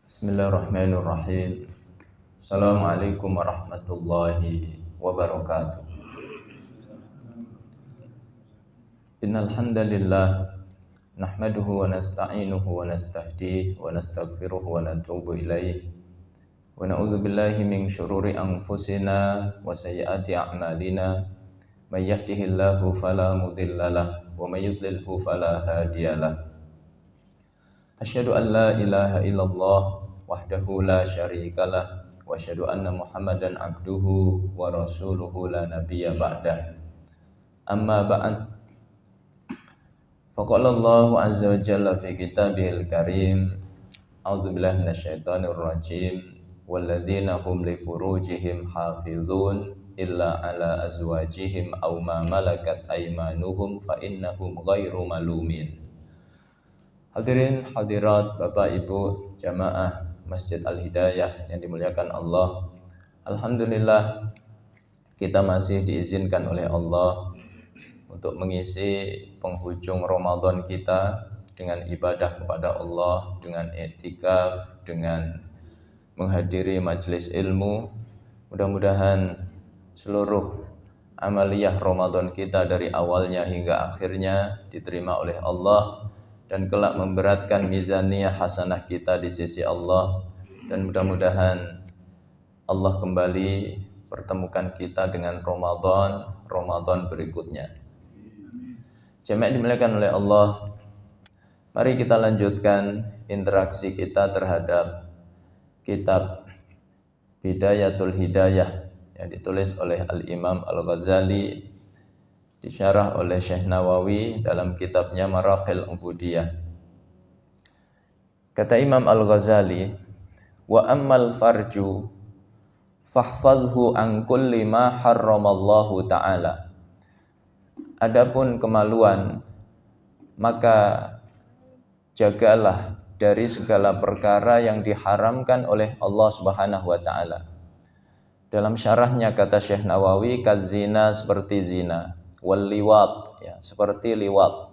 Bismillahirrahmanirrahim. Assalamualaikum warahmatullahi wabarakatuh. Innal hamdalillah nahmaduhu wa nasta'inuhu wa nastahdihi wa nastaghfiruh wa natubu ilaih. Wa na'udzu billahi min syururi anfusina wa sayyiati a'malina. May yahdihillahu fala mudhillalah wa may yudlilhu fala hadiyalah. Asyhadu an la ilaha illallah wahdahu la syarikalah wa asyhadu anna Muhammadan abduhu wa rasuluhu la nabiyya ba'dah. Amma ba'd. Faqala Allahu azza wa jalla fi kitabihil karim. A'udzu billahi minasyaitonir rajim. Walladzina hum li furujihim hafizun illa ala azwajihim aw ma malakat aymanuhum fa innahum ghairu malumin. Hadirin hadirat Bapak Ibu jamaah Masjid Al-Hidayah yang dimuliakan Allah. Alhamdulillah kita masih diizinkan oleh Allah untuk mengisi penghujung Ramadan kita dengan ibadah kepada Allah, dengan i'tikaf, dengan menghadiri majelis ilmu. Mudah-mudahan seluruh amaliyah Ramadan kita dari awalnya hingga akhirnya diterima oleh Allah dan kelak memberatkan mizaniyah hasanah kita di sisi Allah, dan mudah-mudahan Allah kembali pertemukan kita dengan Ramadan berikutnya. Jemaah dimuliakan oleh Allah, mari kita lanjutkan interaksi kita terhadap kitab Bidayatul Hidayah yang ditulis oleh Al-Imam Al-Ghazali, disyarah oleh Syekh Nawawi dalam kitabnya Maraqil Ubudiyah. Kata Imam Al-Ghazali, wa ammal farju fahfazhu an kulli ma harramallahu ta'ala. Adapun kemaluan, maka jagalah dari segala perkara yang diharamkan oleh Allah Subhanahu wa taala. Dalam syarahnya kata Syekh Nawawi, kazina seperti zina, wal liwat ya, seperti liwat,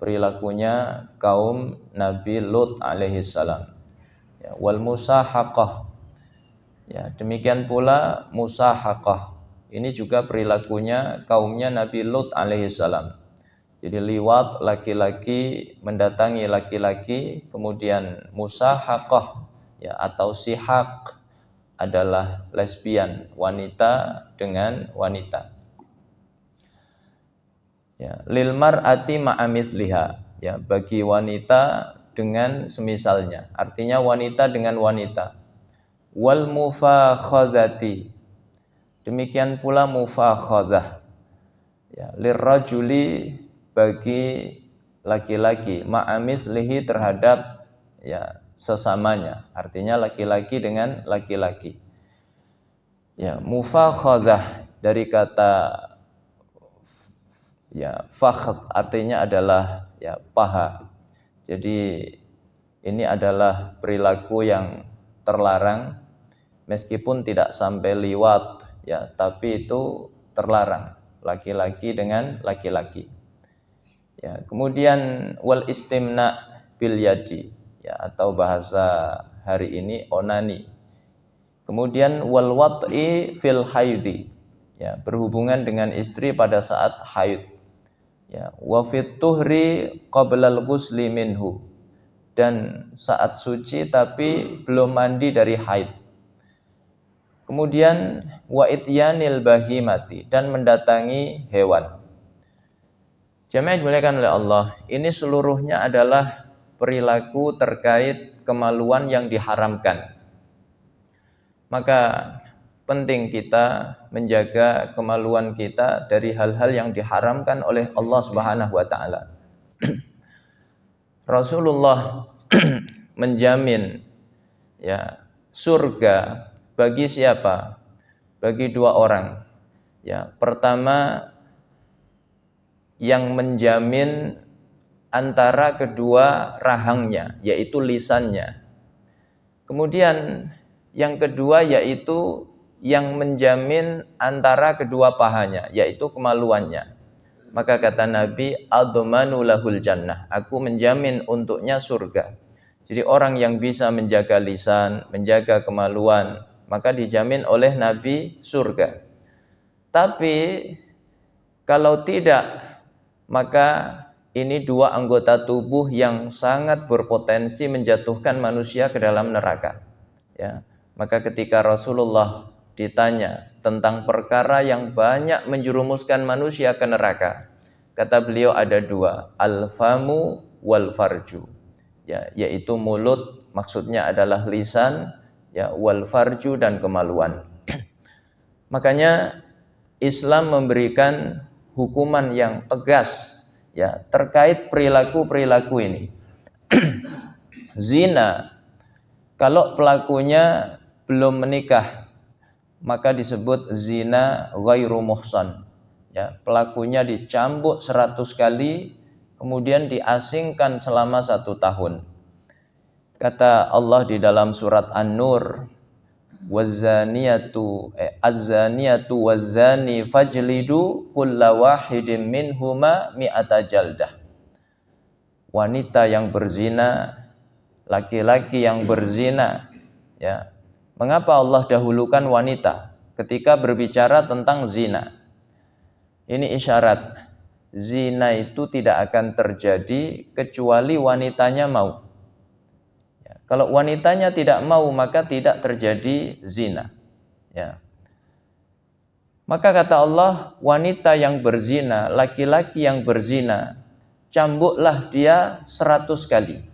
perilakunya kaum Nabi Lut alaihi salam. Ya, wal musahaqah ya, demikian pula musahaqah, ini juga perilakunya kaumnya Nabi Lut alaihi salam. Jadi liwat, laki-laki mendatangi laki-laki, kemudian musahaqah ya, atau sihaq adalah lesbian, wanita dengan wanita. Ya, lil mar'ati ma'amithliha ya, bagi wanita dengan semisalnya, artinya wanita dengan wanita. Wal mufakhadhati, demikian pula mufakhadhah ya, lirrajuli, bagi laki-laki, ma'amithlihi, terhadap ya sesamanya, artinya laki-laki dengan laki-laki. Ya, mufakhadhah dari kata ya fakhd, artinya adalah ya paha. Jadi ini adalah perilaku yang terlarang, meskipun tidak sampai liwat ya, tapi itu terlarang, laki-laki dengan laki-laki. Ya, kemudian wal istimna bil yadi ya, atau bahasa hari ini onani. Kemudian wal wat'i fil haidi ya, berhubungan dengan istri pada saat haid. Ya, wa fit tuhri qablal ghusli minhu, dan saat suci tapi belum mandi dari haid. Kemudian wa ityanil bahimati, dan mendatangi hewan. Jemaah dimuliakan oleh Allah, ini seluruhnya adalah perilaku terkait kemaluan yang diharamkan. Maka penting kita menjaga kemaluan kita dari hal-hal yang diharamkan oleh Allah Subhanahu wa taala. Rasulullah menjamin ya surga bagi siapa? Bagi dua orang. Ya, pertama yang menjamin antara kedua rahangnya, yaitu lisannya. Kemudian yang kedua yaitu yang menjamin antara kedua pahanya, yaitu kemaluannya. maka kata Nabi, admanu lahul jannah, aku menjamin untuknya surga. Jadi orang yang bisa menjaga lisan, menjaga kemaluan, maka dijamin oleh Nabi surga. Tapi kalau tidak, maka ini dua anggota tubuh yang sangat berpotensi menjatuhkan manusia ke dalam neraka. Ya, maka ketika Rasulullah ditanya tentang perkara yang banyak menjerumuskan manusia ke neraka, kata beliau ada dua, al-famu wal farju. Ya, yaitu mulut, maksudnya adalah lisan, ya, wal farju dan kemaluan. Makanya Islam memberikan hukuman yang tegas, ya, terkait perilaku-perilaku ini. Zina, kalau pelakunya belum menikah, maka disebut zina ghairu muhsan. Ya, pelakunya dicambuk 100 kali, kemudian diasingkan selama 1 tahun. Kata Allah di dalam surat An-Nur, az-zaniyatu waz-zani fajlidu kulla wahidin minhuma mi'ata jaldah. Wanita yang berzina, laki-laki yang berzina, ya. Mengapa Allah dahulukan wanita ketika berbicara tentang zina? Ini isyarat zina itu tidak akan terjadi kecuali wanitanya mau. Ya, kalau wanitanya tidak mau, maka tidak terjadi zina. Ya. Maka kata Allah, wanita yang berzina, laki-laki yang berzina, cambuklah dia 100 kali.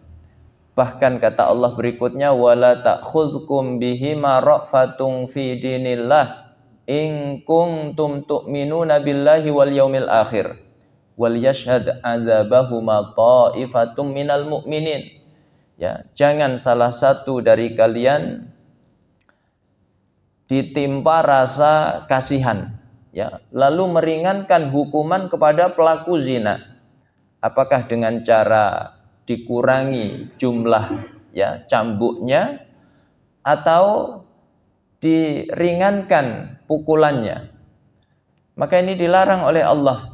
Bahkan kata Allah berikutnya, wala ta'khudhukum bihima ra'fatun fi dinillah in kuntum tu'minuna billahi wal yaumil akhir wal yashhad 'adzabahuma ta'ifatum minal mu'minin. Ya, jangan salah satu dari kalian ditimpa rasa kasihan, ya, lalu meringankan hukuman kepada pelaku zina. Apakah dengan cara dikurangi jumlah, ya, cambuknya, atau diringankan pukulannya? Maka ini dilarang oleh Allah,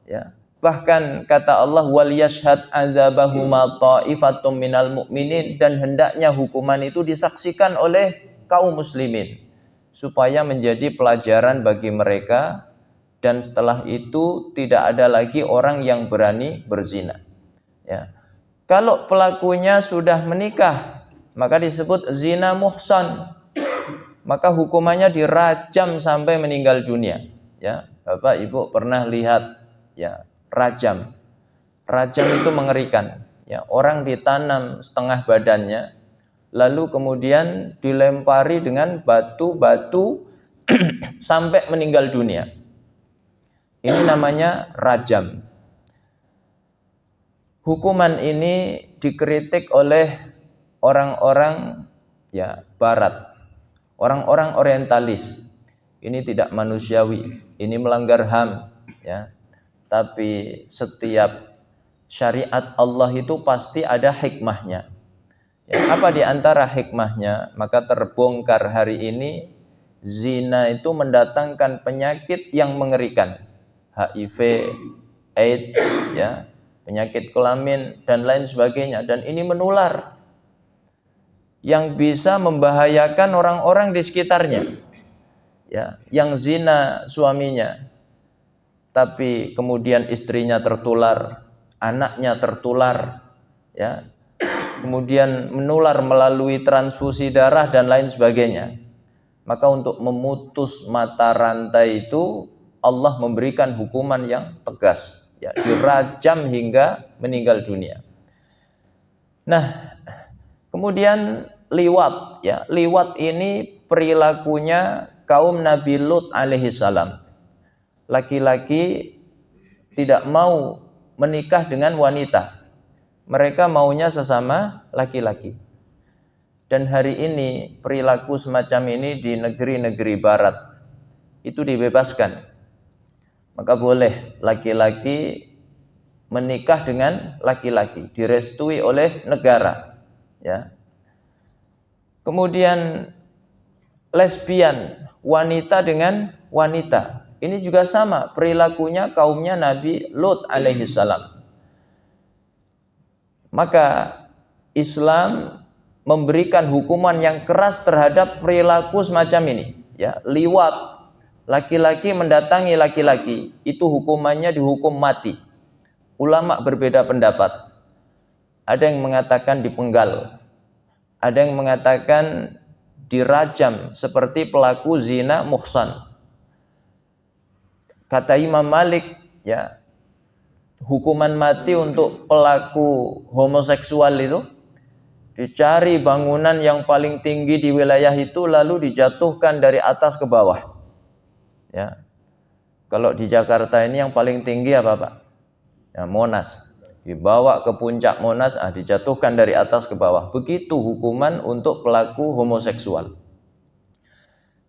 ya. Bahkan kata Allah, wal yashhad 'adzabahuma ta'ifatum minal mu'minin, dan hendaknya hukuman itu disaksikan oleh kaum muslimin supaya menjadi pelajaran bagi mereka, dan setelah itu tidak ada lagi orang yang berani berzina. Ya. Kalau pelakunya sudah menikah, maka disebut zina muhsan. Maka hukumannya dirajam sampai meninggal dunia. Ya, Bapak Ibu pernah lihat, ya, rajam. Rajam itu mengerikan. Ya, orang ditanam setengah badannya, lalu kemudian dilempari dengan batu-batu sampai meninggal dunia. Ini namanya rajam. Hukuman ini dikritik oleh orang-orang, ya, barat, orang-orang orientalis. Ini tidak manusiawi, ini melanggar HAM, ya. Tapi setiap syariat Allah itu pasti ada hikmahnya. Ya, apa di antara hikmahnya? Maka terbongkar hari ini zina itu mendatangkan penyakit yang mengerikan. HIV, AIDS, ya, penyakit kelamin dan lain sebagainya, dan ini menular yang bisa membahayakan orang-orang di sekitarnya. Ya, yang zina suaminya, tapi kemudian istrinya tertular, anaknya tertular, ya. Kemudian menular melalui transfusi darah dan lain sebagainya. Maka untuk memutus mata rantai itu Allah memberikan hukuman yang tegas, ya, dirajam hingga meninggal dunia. Nah, kemudian liwat, ya, liwat ini perilakunya kaum Nabi Lut alaihi salam. Laki-laki tidak mau menikah dengan wanita, mereka maunya sesama laki-laki. Dan hari ini perilaku semacam ini di negeri-negeri barat itu dibebaskan. Maka boleh laki-laki menikah dengan laki-laki, direstui oleh negara, ya. Kemudian lesbian, wanita dengan wanita, ini juga sama perilakunya kaumnya Nabi Lut alaihi salam. Maka Islam memberikan hukuman yang keras terhadap perilaku semacam ini, ya, liwat, laki-laki mendatangi laki-laki, itu hukumannya dihukum mati. Ulama berbeda pendapat. Ada yang mengatakan dipenggal, ada yang mengatakan dirajam seperti pelaku zina muhsan. Kata Imam Malik, ya, hukuman mati untuk pelaku homoseksual itu dicari bangunan yang paling tinggi di wilayah itu lalu dijatuhkan dari atas ke bawah. Ya. Kalau di Jakarta ini yang paling tinggi apa, Pak? Ya, Monas. Dibawa ke puncak Monas, dijatuhkan dari atas ke bawah. Begitu hukuman untuk pelaku homoseksual.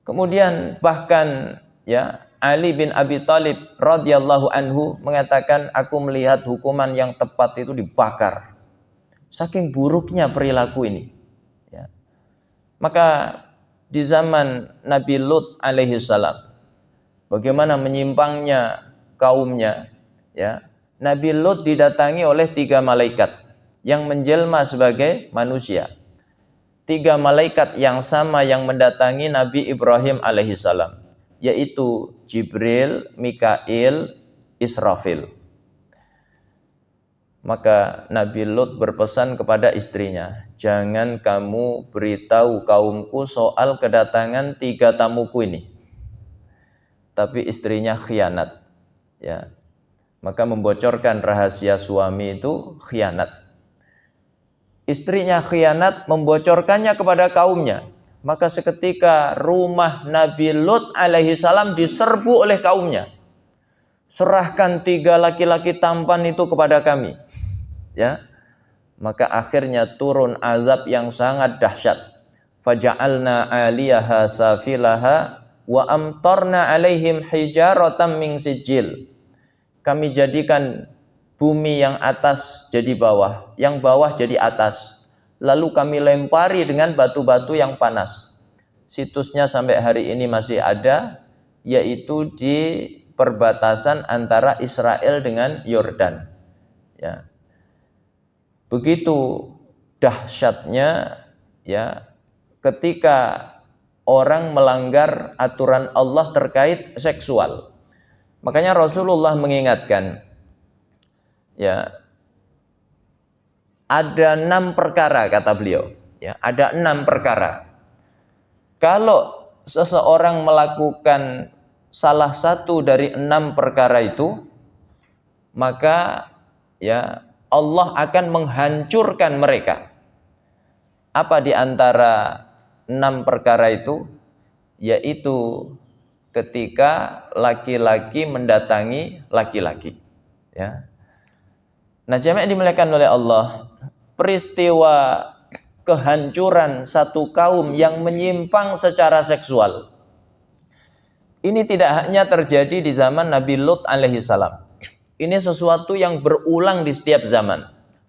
Kemudian bahkan, ya, Ali bin Abi Thalib radhiyallahu anhu mengatakan, aku melihat hukuman yang tepat itu dibakar. Saking buruknya perilaku ini. Ya. Maka di zaman Nabi Lut alaihi salam, bagaimana menyimpangnya kaumnya, ya. Nabi Lut didatangi oleh 3 malaikat yang menjelma sebagai manusia. 3 malaikat yang sama yang mendatangi Nabi Ibrahim alaihi salam, yaitu Jibril, Mikail, Israfil. Maka Nabi Lut berpesan kepada istrinya, jangan kamu beritahu kaumku soal kedatangan 3 tamuku ini. Tapi istrinya khianat, ya. Maka membocorkan rahasia suami itu khianat. Istrinya khianat, membocorkannya kepada kaumnya. Maka seketika rumah Nabi Lut alaihi salam diserbu oleh kaumnya. Serahkan 3 laki-laki tampan itu kepada kami. Ya. Maka akhirnya turun azab yang sangat dahsyat. Faja'alna 'aliyaha safilaha wa amtarna 'alaihim hijaratan min sijil. Kami jadikan bumi yang atas jadi bawah, yang bawah jadi atas. Lalu kami lempari dengan batu-batu yang panas. Situsnya sampai hari ini masih ada, yaitu di perbatasan antara Israel dengan Yordan. Ya. Begitu dahsyatnya, ya, ketika orang melanggar aturan Allah terkait seksual. Makanya Rasulullah mengingatkan, ya, ada 6 perkara kata beliau, ya, ada 6 perkara. Kalau seseorang melakukan salah satu dari 6 perkara itu, maka, ya, Allah akan menghancurkan mereka. Apa di antara 6 perkara itu? Yaitu ketika laki-laki mendatangi laki-laki, ya. Nah, jamaah dimuliakan oleh Allah, peristiwa kehancuran satu kaum yang menyimpang secara seksual ini tidak hanya terjadi di zaman Nabi Lut alaihi salam. Ini sesuatu yang berulang di setiap zaman.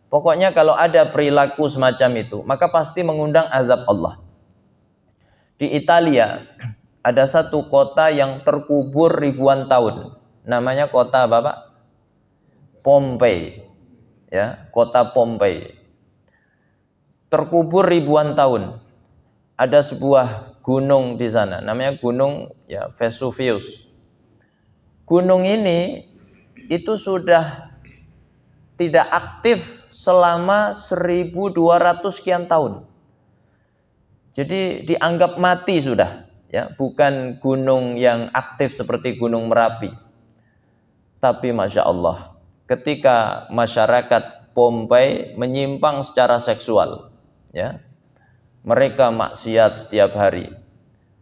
Pokoknya kalau ada perilaku semacam itu, maka pasti mengundang azab Allah. Di Italia ada satu kota yang terkubur ribuan tahun. Namanya kota apa, Pak? Pompei. Ya, kota Pompei. Terkubur ribuan tahun. Ada sebuah gunung di sana, namanya gunung, ya, Vesuvius. Gunung ini itu sudah tidak aktif selama 1200 sekian tahun. Jadi dianggap mati sudah, ya, bukan gunung yang aktif seperti Gunung Merapi. Tapi Masya Allah, ketika masyarakat Pompei menyimpang secara seksual, ya, mereka maksiat setiap hari,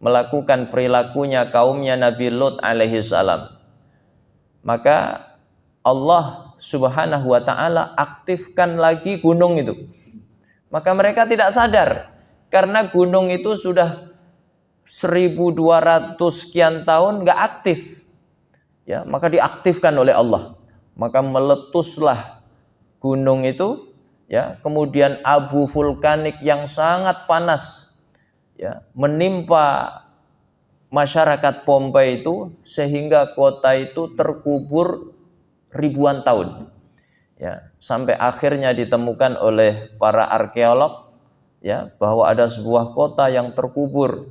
melakukan perilakunya kaumnya Nabi Lut alaihi salam, maka Allah subhanahu wa ta'ala aktifkan lagi gunung itu. Maka mereka tidak sadar, karena gunung itu sudah 1200 sekian tahun nggak aktif, ya, maka diaktifkan oleh Allah. Maka meletuslah gunung itu, ya, kemudian abu vulkanik yang sangat panas, ya, menimpa masyarakat Pompei itu sehingga kota itu terkubur ribuan tahun. Ya, sampai akhirnya ditemukan oleh para arkeolog ya bahwa ada sebuah kota yang terkubur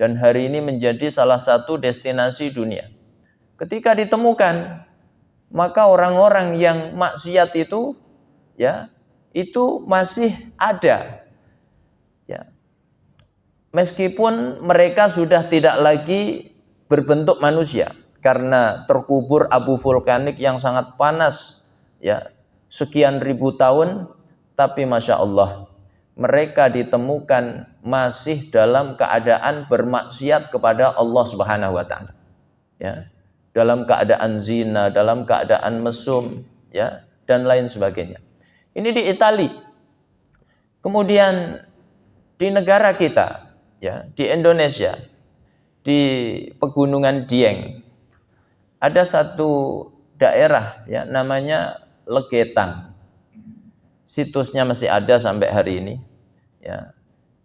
dan hari ini menjadi salah satu destinasi dunia. Ketika ditemukan, maka orang-orang yang maksiat itu ya itu masih ada. Ya. Meskipun mereka sudah tidak lagi berbentuk manusia karena terkubur abu vulkanik yang sangat panas ya sekian ribu tahun, tapi masya Allah mereka ditemukan masih dalam keadaan bermaksiat kepada Allah Subhanahu wa taala. Ya. Dalam keadaan zina, dalam keadaan mesum, ya, dan lain sebagainya. Ini di Italia. Kemudian di negara kita, ya, di Indonesia, di Pegunungan Dieng, ada satu daerah, ya, namanya Legetang. Situsnya masih ada sampai hari ini. Ya,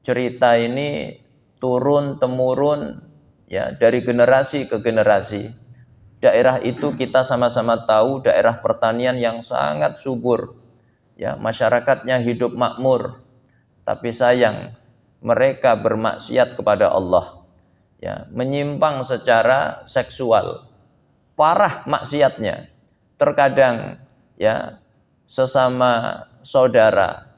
cerita ini turun temurun, ya, dari generasi ke generasi. Daerah itu kita sama-sama tahu daerah pertanian yang sangat subur. Ya, masyarakatnya hidup makmur. Tapi sayang, mereka bermaksiat kepada Allah. Ya, menyimpang secara seksual. Parah maksiatnya. Terkadang ya sesama saudara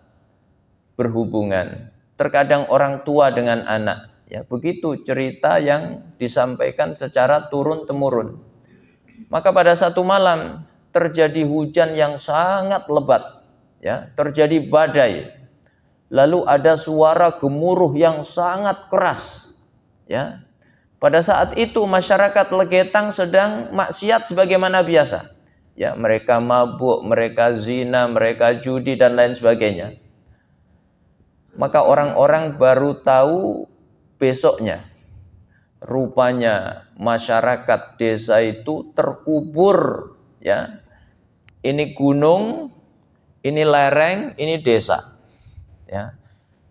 berhubungan. Terkadang orang tua dengan anak. Ya, begitu cerita yang disampaikan secara turun-temurun. Maka pada satu malam terjadi hujan yang sangat lebat, ya, terjadi badai. Lalu ada suara gemuruh yang sangat keras, ya. Pada saat itu masyarakat Legetang sedang maksiat sebagaimana biasa. Ya, mereka mabuk, mereka zina, mereka judi dan lain sebagainya. Maka orang-orang baru tahu besoknya. Rupanya masyarakat desa itu terkubur, ya. Ini gunung, ini lereng, ini desa. Ya.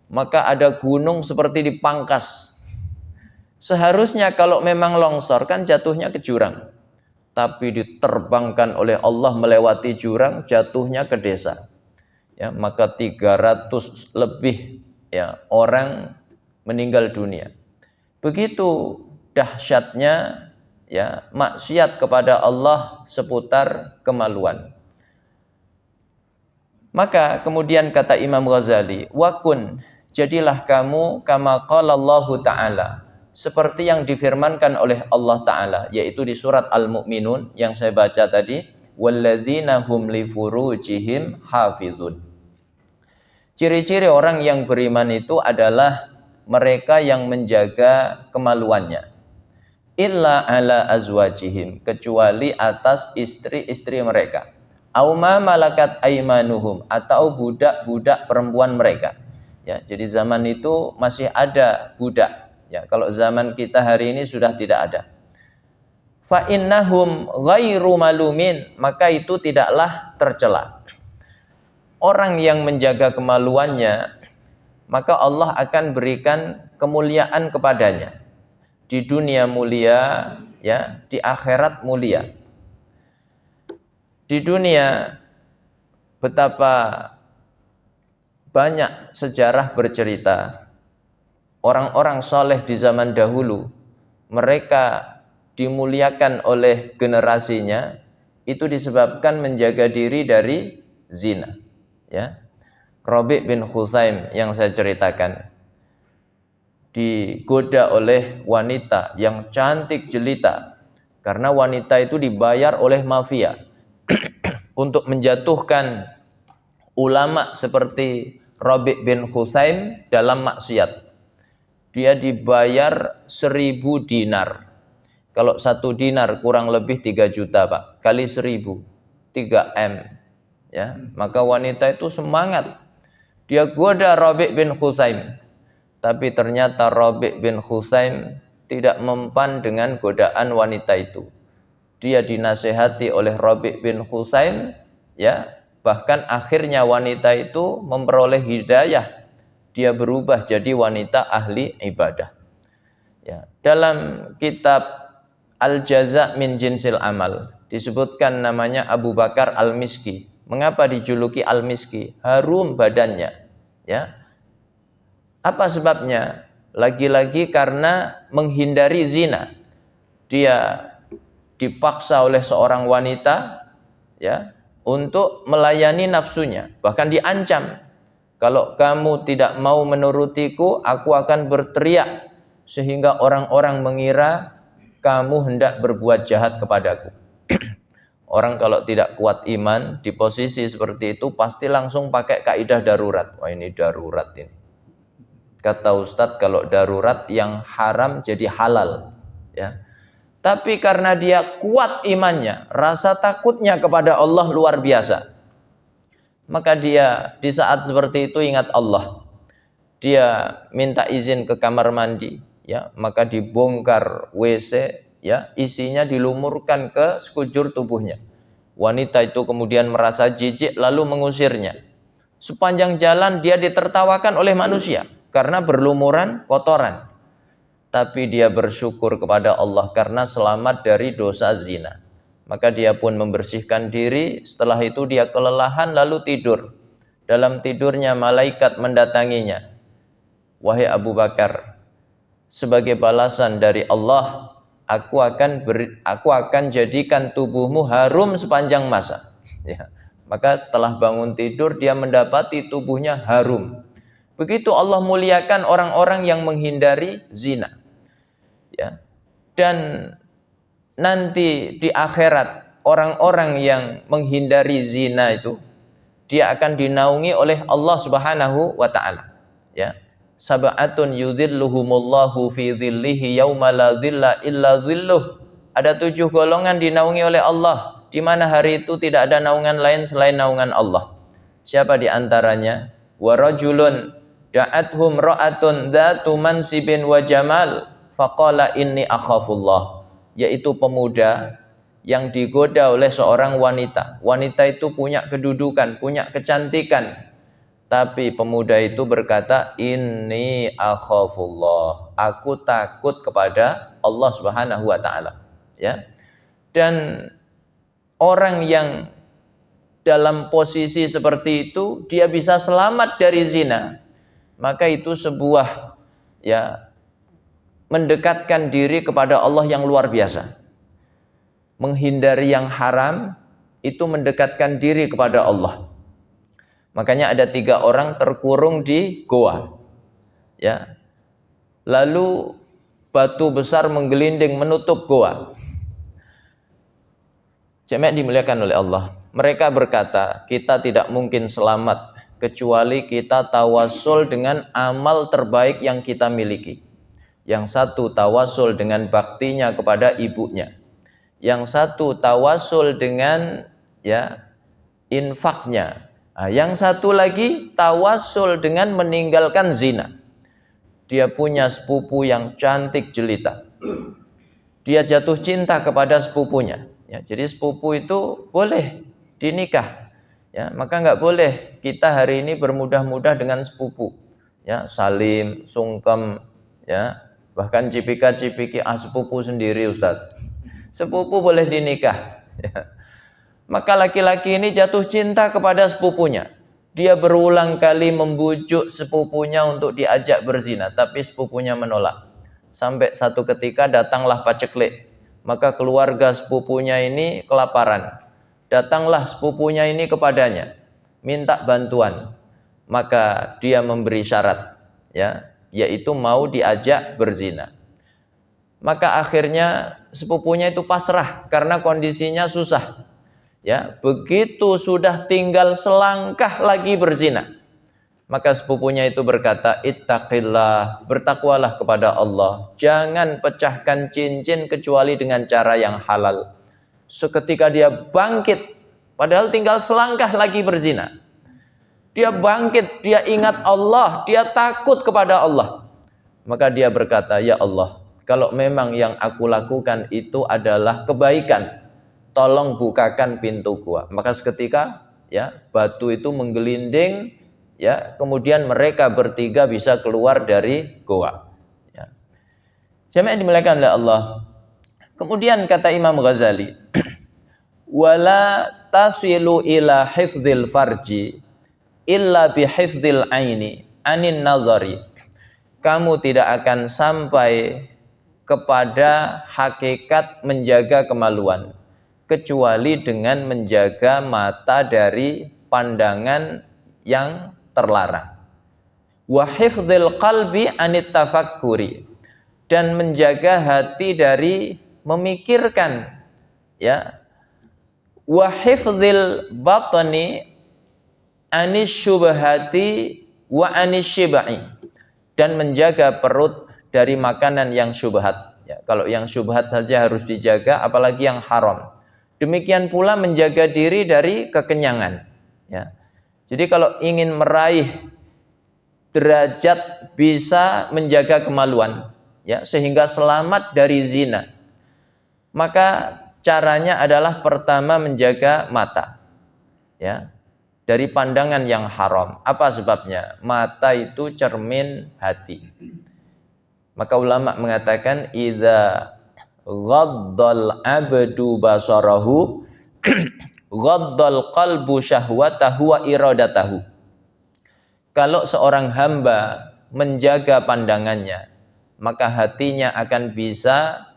Maka ada gunung seperti dipangkas. Seharusnya kalau memang longsor kan jatuhnya ke jurang. Tapi diterbangkan oleh Allah melewati jurang, jatuhnya ke desa. Ya, maka 300 lebih ya orang meninggal dunia. Begitu dahsyatnya ya maksiat kepada Allah seputar kemaluan. Maka kemudian kata Imam Ghazali, wakun, jadilah kamu kama qala Allah Ta'ala, seperti yang difirmankan oleh Allah Ta'ala, yaitu di surat Al-Mu'minun yang saya baca tadi, walladzina hum li furujihim hafizun. Ciri-ciri orang yang beriman itu adalah mereka yang menjaga kemaluannya. Illa ala azwajihim, kecuali atas istri-istri mereka. Auma malakat aimanuhum, atau budak-budak perempuan mereka. Ya, jadi zaman itu masih ada budak. Ya, kalau zaman kita hari ini sudah tidak ada. Fa innahum ghairu malumin, maka itu tidaklah tercela. Orang yang menjaga kemaluannya, maka Allah akan berikan kemuliaan kepadanya. Di dunia mulia, ya, di akhirat mulia. Di dunia betapa banyak sejarah bercerita orang-orang soleh di zaman dahulu, mereka dimuliakan oleh generasinya itu disebabkan menjaga diri dari zina. Ya, Rabi' bin Khuzaim yang saya ceritakan digoda oleh wanita yang cantik jelita karena wanita itu dibayar oleh mafia untuk menjatuhkan ulama seperti Rabi' bin Khuzaim dalam maksiat. Dia dibayar 1000 dinar. Kalau 1 dinar kurang lebih 3 juta Pak, kali 1000, 3 M. Ya, maka wanita itu semangat. Dia goda Rabi' bin Khuzaim. Tapi ternyata Rabi' bin Khuzaim tidak mempan dengan godaan wanita itu. Dia dinasehati oleh Rabi' bin Khuzaim, ya, bahkan akhirnya wanita itu memperoleh hidayah. Dia berubah jadi wanita ahli ibadah. Ya, dalam kitab Al-Jaza min Jinsil Amal disebutkan namanya Abu Bakar Al-Miski. Mengapa dijuluki Al-Miski? Harum badannya. Ya. Apa sebabnya? Lagi-lagi karena menghindari zina. Dia dipaksa oleh seorang wanita, ya, untuk melayani nafsunya, bahkan diancam, kalau kamu tidak mau menurutiku, aku akan berteriak sehingga orang-orang mengira kamu hendak berbuat jahat kepadaku. Orang kalau tidak kuat iman di posisi seperti itu pasti langsung pakai kaidah darurat. Wah, ini darurat ini. Kata Ustadz, kalau darurat yang haram jadi halal, ya. Tapi karena dia kuat imannya, rasa takutnya kepada Allah luar biasa, maka dia di saat seperti itu ingat Allah. Dia minta izin ke kamar mandi, ya, maka dibongkar WC, ya, isinya dilumurkan ke sekujur tubuhnya. Wanita itu kemudian merasa jijik lalu mengusirnya. Sepanjang jalan dia ditertawakan oleh manusia karena berlumuran kotoran. Tapi dia bersyukur kepada Allah karena selamat dari dosa zina. Maka dia pun membersihkan diri. Setelah itu dia kelelahan lalu tidur. Dalam tidurnya malaikat mendatanginya. Wahai Abu Bakar, sebagai balasan dari Allah, aku akan jadikan tubuhmu harum sepanjang masa. Ya. Maka setelah bangun tidur dia mendapati tubuhnya harum. Begitu Allah muliakan orang-orang yang menghindari zina. Ya. Dan nanti di akhirat orang-orang yang menghindari zina itu dia akan dinaungi oleh Allah Subhanahu wa taala. Ya. Sab'atun yudhilluhumullahu fi dhillihi yauma la dhilla illa dhilluh. Ada 7 golongan dinaungi oleh Allah, di mana hari itu tidak ada naungan lain selain naungan Allah. Siapa di antaranya? Wa rajulun da'athum ra'atun dzatu mansibin wa jamal faqala inni akhafullah, yaitu pemuda yang digoda oleh seorang wanita. Wanita itu punya kedudukan, punya kecantikan, tapi pemuda itu berkata, inni akhafullah, aku takut kepada Allah Subhanahu wa taala. Ya. Dan orang yang dalam posisi seperti itu dia bisa selamat dari zina, maka itu sebuah, ya, mendekatkan diri kepada Allah yang luar biasa. Menghindari yang haram itu mendekatkan diri kepada Allah. Makanya ada 3 orang terkurung di goa, ya. Lalu batu besar menggelinding menutup goa. Jemaah dimuliakan oleh Allah. Mereka berkata, kita tidak mungkin selamat kecuali kita tawasul dengan amal terbaik yang kita miliki. Yang satu tawasul dengan baktinya kepada ibunya. Yang satu tawasul dengan, ya, infaknya. Nah, yang satu lagi tawasul dengan meninggalkan zina. Dia punya sepupu yang cantik jelita. Dia jatuh cinta kepada sepupunya. Ya, jadi sepupu itu boleh dinikah. Ya, maka nggak boleh kita hari ini bermudah-mudah dengan sepupu. Ya, salim, sungkem, ya. Bahkan cipika-cipiki sepupu sendiri, Ustadz. Sepupu boleh dinikah. Ya. Maka laki-laki ini jatuh cinta kepada sepupunya. Dia berulang kali membujuk sepupunya untuk diajak berzina, tapi sepupunya menolak. Sampai satu ketika datanglah paceklik. Maka keluarga sepupunya ini kelaparan. Datanglah sepupunya ini kepadanya, minta bantuan. Maka dia memberi syarat, ya, yaitu mau diajak berzina. Maka akhirnya sepupunya itu pasrah karena kondisinya susah. Ya, begitu sudah tinggal selangkah lagi berzina, maka sepupunya itu berkata, ittaqillah, bertakwalah kepada Allah, jangan pecahkan cincin kecuali dengan cara yang halal. Seketika dia bangkit, padahal tinggal selangkah lagi berzina. Dia bangkit, dia ingat Allah, dia takut kepada Allah. Maka dia berkata, ya Allah, kalau memang yang aku lakukan itu adalah kebaikan, tolong bukakan pintu gua. Maka seketika, ya, batu itu menggelinding, ya, kemudian mereka bertiga bisa keluar dari goa. Ya. Jamaah yang dimuliakan oleh Allah. Kemudian kata Imam Ghazali, wala tasilu ila hifdzil farji illa bi hifdzil aini anin nazari. Kamu tidak akan sampai kepada hakikat menjaga kemaluan kecuali dengan menjaga mata dari pandangan yang terlarang. Wa hifdzil qalbi anit tafakkuri, dan menjaga hati dari memikirkan, ya. Wa hifdzil batni anis syubhati wa anis syibai, dan menjaga perut dari makanan yang syubhat, ya. Kalau yang syubhat saja harus dijaga, apalagi yang haram. Demikian pula menjaga diri dari kekenyangan, ya. Jadi kalau ingin meraih derajat bisa menjaga kemaluan, ya, sehingga selamat dari zina, maka caranya adalah pertama menjaga mata, ya, dari pandangan yang haram. Apa sebabnya? Mata itu cermin hati. Maka ulama mengatakan idza ghaddal abdu basarahu ghaddal qalbu syahwatahu wa iradatahu. Kalau seorang hamba menjaga pandangannya, maka hatinya akan bisa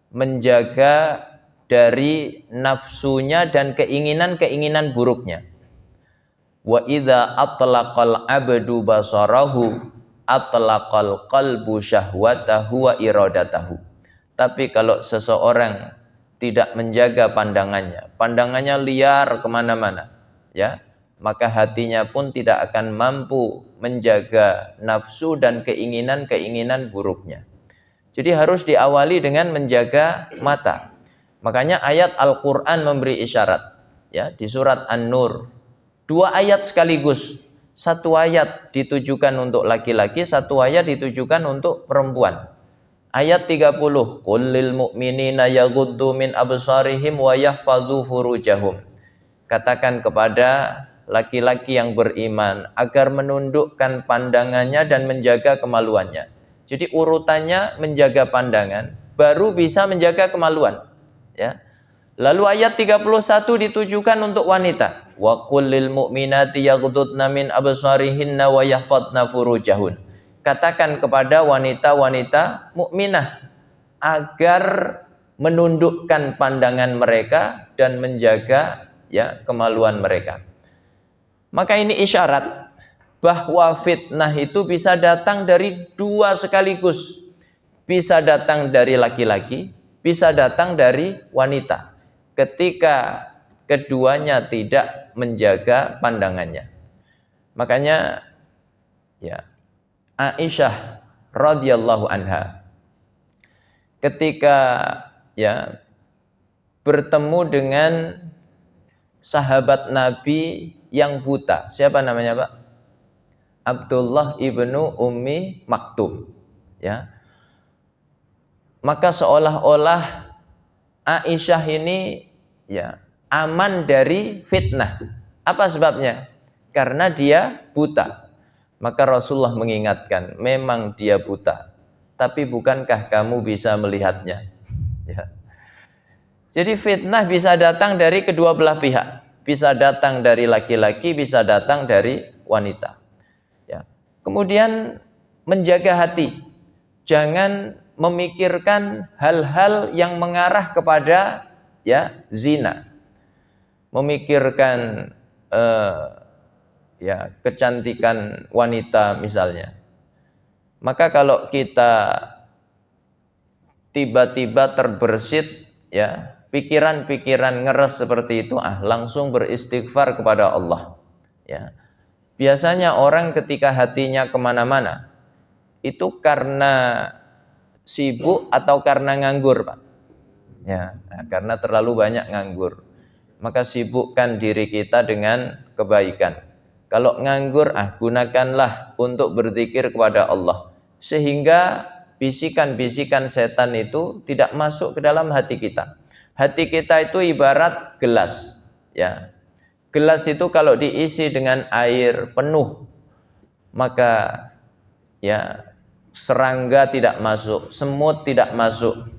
menjaga dari nafsunya dan keinginan-keinginan buruknya. Wa idza atlaqal abdu basarahu atlaqal qalbu syahwatahu wa iradatahu. Tapi kalau seseorang tidak menjaga pandangannya liar kemana-mana, ya, maka hatinya pun tidak akan mampu menjaga nafsu dan keinginan-keinginan buruknya. Jadi harus diawali dengan menjaga mata. Makanya ayat Al-Quran memberi isyarat, ya, di surat An-Nur. 2 ayat sekaligus. 1 ayat ditujukan untuk laki-laki, 1 ayat ditujukan untuk perempuan. Ayat 30, qul lil mu'minina yaghuddu min absarihim wa yahfadzu furujahum. Katakan kepada laki-laki yang beriman agar menundukkan pandangannya dan menjaga kemaluannya. Jadi urutannya menjaga pandangan baru bisa menjaga kemaluan, ya. Lalu ayat 31 ditujukan untuk wanita. Wa qul lil mu'minati yaghuddna min absarihinna wa yahfadna furujahun. Katakan kepada wanita-wanita mukminah agar menundukkan pandangan mereka dan menjaga, ya, kemaluan mereka. Maka ini isyarat bahwa fitnah itu bisa datang dari 2 sekaligus. Bisa datang dari laki-laki, bisa datang dari wanita. Ketika keduanya tidak menjaga pandangannya. Makanya, ya, Aisyah radhiyallahu anha ketika, ya, bertemu dengan sahabat Nabi yang buta. Siapa namanya, Pak? Abdullah ibnu Ummi Maktum, ya. Maka seolah-olah Aisyah ini, ya, aman dari fitnah. Apa sebabnya? Karena dia buta. Maka Rasulullah mengingatkan, memang dia buta, tapi bukankah kamu bisa melihatnya? Ya. Jadi fitnah bisa datang dari kedua belah pihak. Bisa datang dari laki-laki, bisa datang dari wanita. Ya. Kemudian menjaga hati. Jangan memikirkan hal-hal yang mengarah kepada, ya, zina. Memikirkan ya, kecantikan wanita misalnya. Maka kalau kita tiba-tiba terbersit, ya, pikiran-pikiran ngeres seperti itu, langsung beristighfar kepada Allah, ya. Biasanya orang ketika hatinya kemana-mana itu karena sibuk atau karena nganggur, Pak, ya. Karena terlalu banyak nganggur, maka sibukkan diri kita dengan kebaikan. Kalau nganggur, gunakanlah untuk berzikir kepada Allah, sehingga bisikan-bisikan setan itu tidak masuk ke dalam hati kita. Hati kita itu ibarat gelas, ya. Gelas itu kalau diisi dengan air penuh, maka, ya, serangga tidak masuk, semut tidak masuk.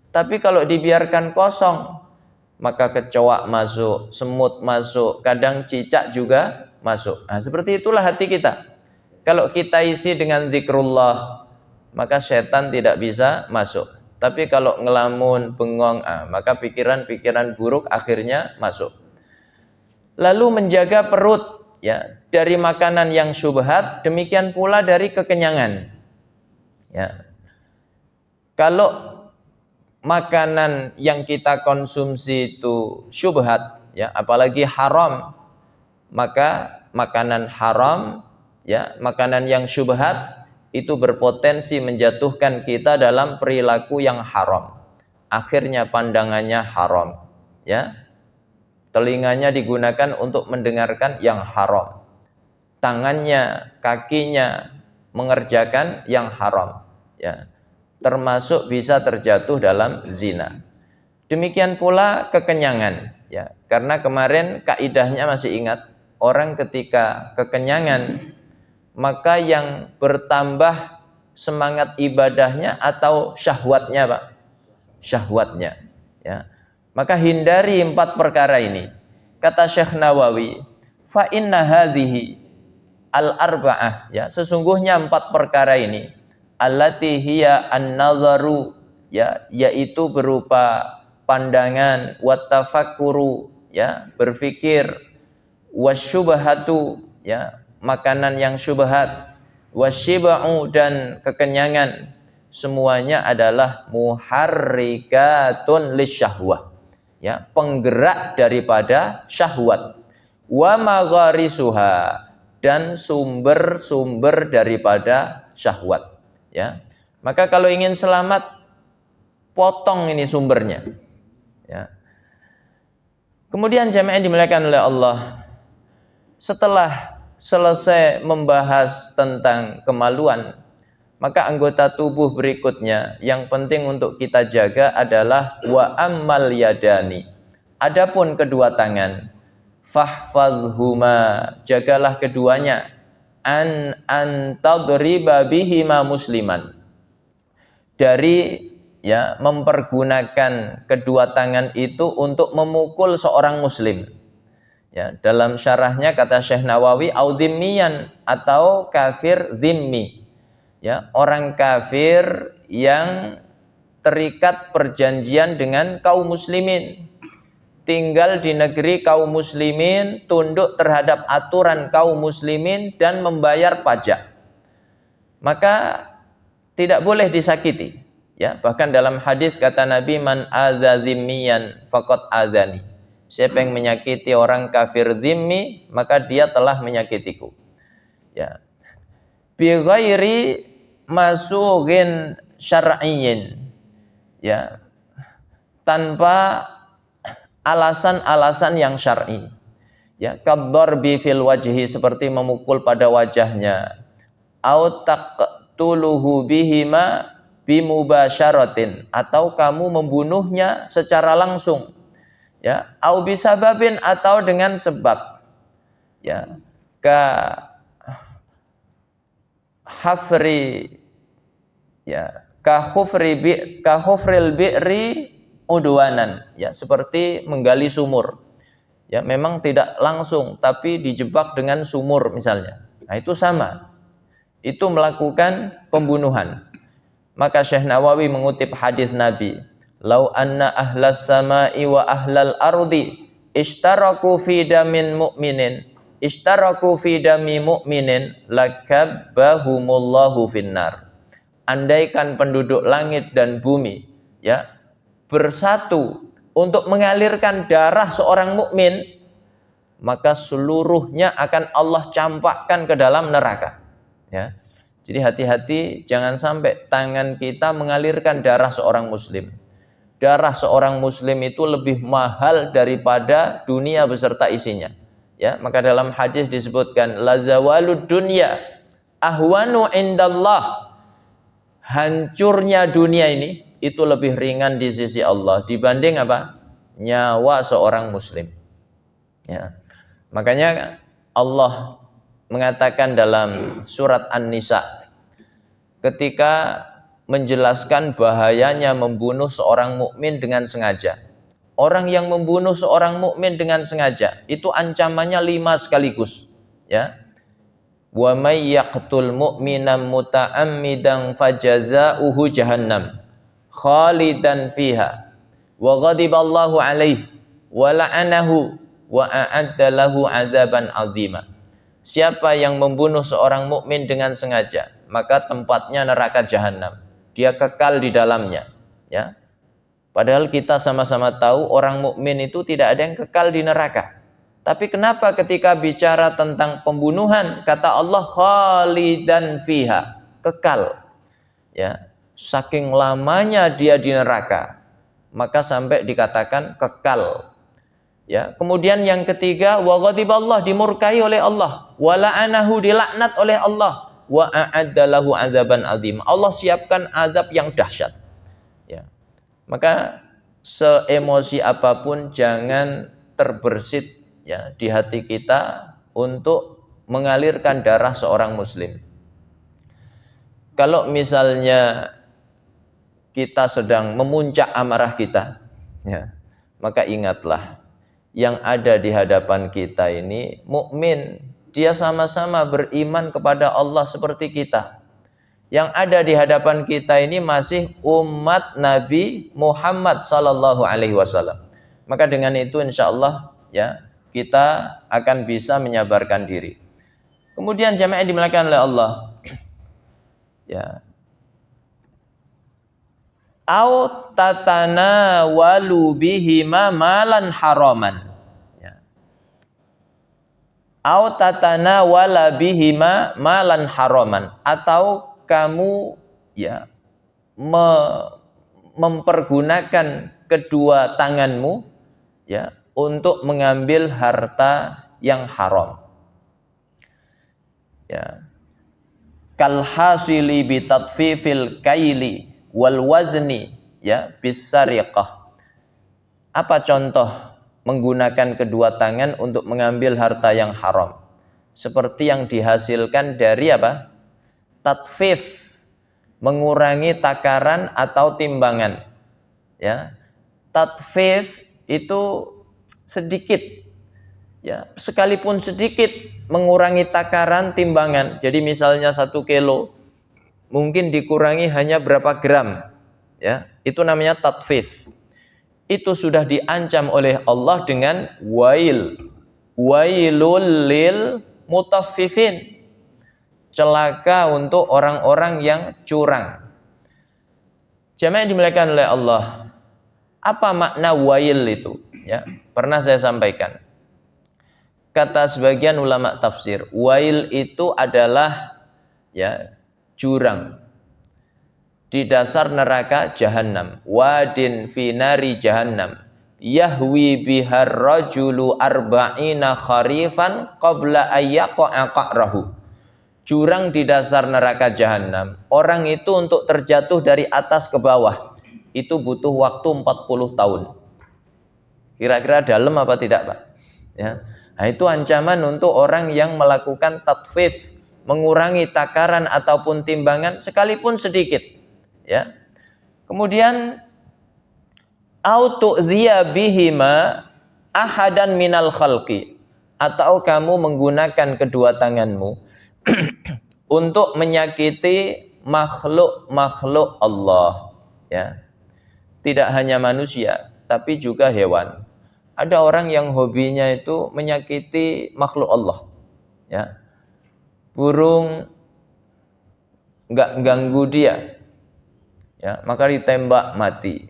Tapi kalau dibiarkan kosong, maka kecoak masuk, semut masuk, kadang cicak juga masuk. Nah, seperti itulah hati kita. Kalau kita isi dengan zikrullah, maka setan tidak bisa masuk. Tapi kalau ngelamun, bengong, maka pikiran-pikiran buruk akhirnya masuk. Lalu menjaga perut ya dari makanan yang syubhat, demikian pula dari kekenyangan. Ya. Kalau makanan yang kita konsumsi itu syubhat, ya, apalagi haram, maka makanan haram, ya, makanan yang syubhat itu berpotensi menjatuhkan kita dalam perilaku yang haram. Akhirnya pandangannya haram, ya. Telinganya digunakan untuk mendengarkan yang haram. Tangannya, kakinya mengerjakan yang haram, ya. Termasuk bisa terjatuh dalam zina. Demikian pula kekenyangan, ya. Karena kemarin kaidahnya masih ingat, orang ketika kekenyangan maka yang bertambah semangat ibadahnya atau syahwatnya, Pak? Syahwatnya, ya. Maka hindari 4 perkara ini. Kata Syekh Nawawi, fa inna hadhihi al-arba'ah, ya, sesungguhnya 4 perkara ini allati hiya an-nazaru, ya, yaitu berupa pandangan, wa tafakkuru, ya, berpikir, wasyubhatu, ya, makanan yang syubhat, wasyiba'u, dan kekenyangan, semuanya adalah muharrikatun lisyahwah, ya, penggerak daripada syahwat, wa magharisuha, dan sumber-sumber daripada syahwat, ya. Maka kalau ingin selamat, potong ini sumbernya, ya. Kemudian jamaah yang dimuliakan oleh Allah, setelah selesai membahas tentang kemaluan, maka anggota tubuh berikutnya yang penting untuk kita jaga adalah wa ammal yadani. Adapun kedua tangan, fahfazhuma, jagalah keduanya, an antadriba bihima musliman, dari, ya, mempergunakan kedua tangan itu untuk memukul seorang muslim. Ya, dalam syarahnya kata Syekh Nawawi, audhimmiyan, atau kafir zimmi, ya, orang kafir yang terikat perjanjian dengan kaum muslimin, tinggal di negeri kaum muslimin, tunduk terhadap aturan kaum muslimin dan membayar pajak, maka tidak boleh disakiti, ya. Bahkan dalam hadis kata Nabi, man adza zimmiyan faqad adzani, siapa yang menyakiti orang kafir zimmi, maka dia telah menyakitiku, ya. Bi ghairi masughin syar'iyyin, ya, tanpa alasan-alasan yang syar'i, ya, kaddarbi fil wajhi, seperti memukul pada wajahnya, au taqtuluhu bihima bimubasyaratin, atau kamu membunuhnya secara langsung, ya, au bisababin, atau dengan sebab, ya, ka hafri, ya, ka hufril bi'ri udwanan, ya, seperti menggali sumur, ya, memang tidak langsung tapi dijebak dengan sumur misalnya. Nah, itu sama, itu melakukan pembunuhan. Maka Syekh Nawawi mengutip hadis Nabi, lau anna ahlas samai wa ahlal ardi ishtaraku fi damin mu'minin ishtaraku fi dami mu'minin lakabbahumullahu finnar. Andaikan penduduk langit dan bumi, ya, bersatu untuk mengalirkan darah seorang mukmin, maka seluruhnya akan Allah campakkan ke dalam neraka, ya. Jadi hati-hati, jangan sampai tangan kita mengalirkan darah seorang muslim. Darah seorang muslim itu lebih mahal daripada dunia beserta isinya, ya. Maka dalam hadis disebutkan, la zawalud dunya ahwanu indallah, hancurnya dunia ini itu lebih ringan di sisi Allah dibanding apa? Nyawa seorang muslim, ya. Makanya Allah mengatakan dalam surat An-Nisa, ketika menjelaskan bahayanya membunuh seorang mukmin dengan sengaja. Orang yang membunuh seorang mukmin dengan sengaja itu ancamannya 5 sekaligus, ya. Wa may yaqtul mu'mina muta'ammidan fajaza'uhu jahannam khalidan fiha wa ghadiballahu alaihi wa la'anahu wa a'adda lahu 'adzaban 'azima. Siapa yang membunuh seorang mukmin dengan sengaja, maka tempatnya neraka jahanam. Dia kekal di dalamnya, ya. Padahal kita sama-sama tahu orang mukmin itu tidak ada yang kekal di neraka. Tapi kenapa ketika bicara tentang pembunuhan kata Allah khalidan fiha, kekal, ya. Saking lamanya dia di neraka, maka sampai dikatakan kekal. Ya, kemudian yang ketiga wa ghadiballah, dimurkai oleh Allah, wa la'anahu, dilaknat oleh Allah, wa a'adda lahu 'adzaban 'adzim. Allah siapkan azab yang dahsyat. Ya. Maka seemosi apapun jangan terbersit, ya, di hati kita untuk mengalirkan darah seorang muslim. Kalau misalnya kita sedang memuncak amarah kita, ya, maka ingatlah yang ada di hadapan kita ini mukmin, dia sama-sama beriman kepada Allah seperti kita. Yang ada di hadapan kita ini masih umat Nabi Muhammad sallallahu alaihi wasallam. Maka dengan itu insya Allah, ya, kita akan bisa menyabarkan diri. Kemudian jamaah yang dimuliakan oleh Allah, ya, au tatana walu bihima malan haraman, ya. Au tatana wala bihima malan haraman, atau kamu, ya, mempergunakan kedua tanganmu, ya, untuk mengambil harta yang haram, ya. Kal hasili bi tatfifil kaili wal wazni, ya, bisariqah. Apa contoh menggunakan kedua tangan untuk mengambil harta yang haram? Seperti yang dihasilkan dari apa? Tatfif, mengurangi takaran atau timbangan, ya. Tatfif itu sedikit, ya, sekalipun sedikit mengurangi takaran timbangan. Jadi misalnya 1 kilo mungkin dikurangi hanya berapa gram, ya, itu namanya tatfif. Itu sudah diancam oleh Allah dengan wailul lil mutaffifin, celaka untuk orang-orang yang curang. Jamaah yang dimuliakan oleh Allah, apa makna wail itu? Ya, pernah saya sampaikan. Kata sebagian ulama tafsir, wail itu adalah, ya, jurang di dasar neraka jahanam. Wadin finari jahannam yahwi bihar rajulu arba'ina kharifan qabla ayyaqa'a qa'rahu. Jurang di dasar neraka jahanam, orang itu untuk terjatuh dari atas ke bawah itu butuh waktu 40 tahun. Kira-kira dalam apa tidak, Pak? Ya. Nah, itu ancaman untuk orang yang melakukan tatfif, mengurangi takaran ataupun timbangan sekalipun sedikit, ya. Kemudian au tu'dhiya bihima ahadan minal khalqi, atau kamu menggunakan kedua tanganmu untuk menyakiti makhluk-makhluk Allah, ya. Tidak hanya manusia, tapi juga hewan. Ada orang yang hobinya itu menyakiti makhluk Allah, ya. Burung nggak ganggu dia, ya, maka ditembak mati,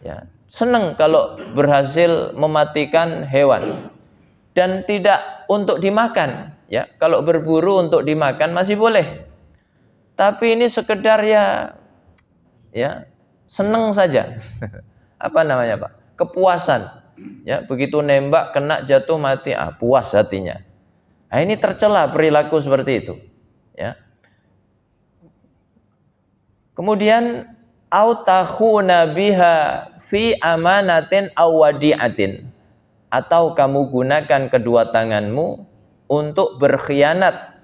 ya. Senang kalau berhasil mematikan hewan dan tidak untuk dimakan. Ya, kalau berburu untuk dimakan masih boleh. Tapi ini sekedar ya seneng saja. Apa namanya, Pak? Kepuasan. Ya, begitu nembak kena jatuh mati, puas hatinya. Nah, ini tercela perilaku seperti itu, ya. Kemudian autakhuna biha fi amanatin aw wadi'atin, atau kamu gunakan kedua tanganmu untuk berkhianat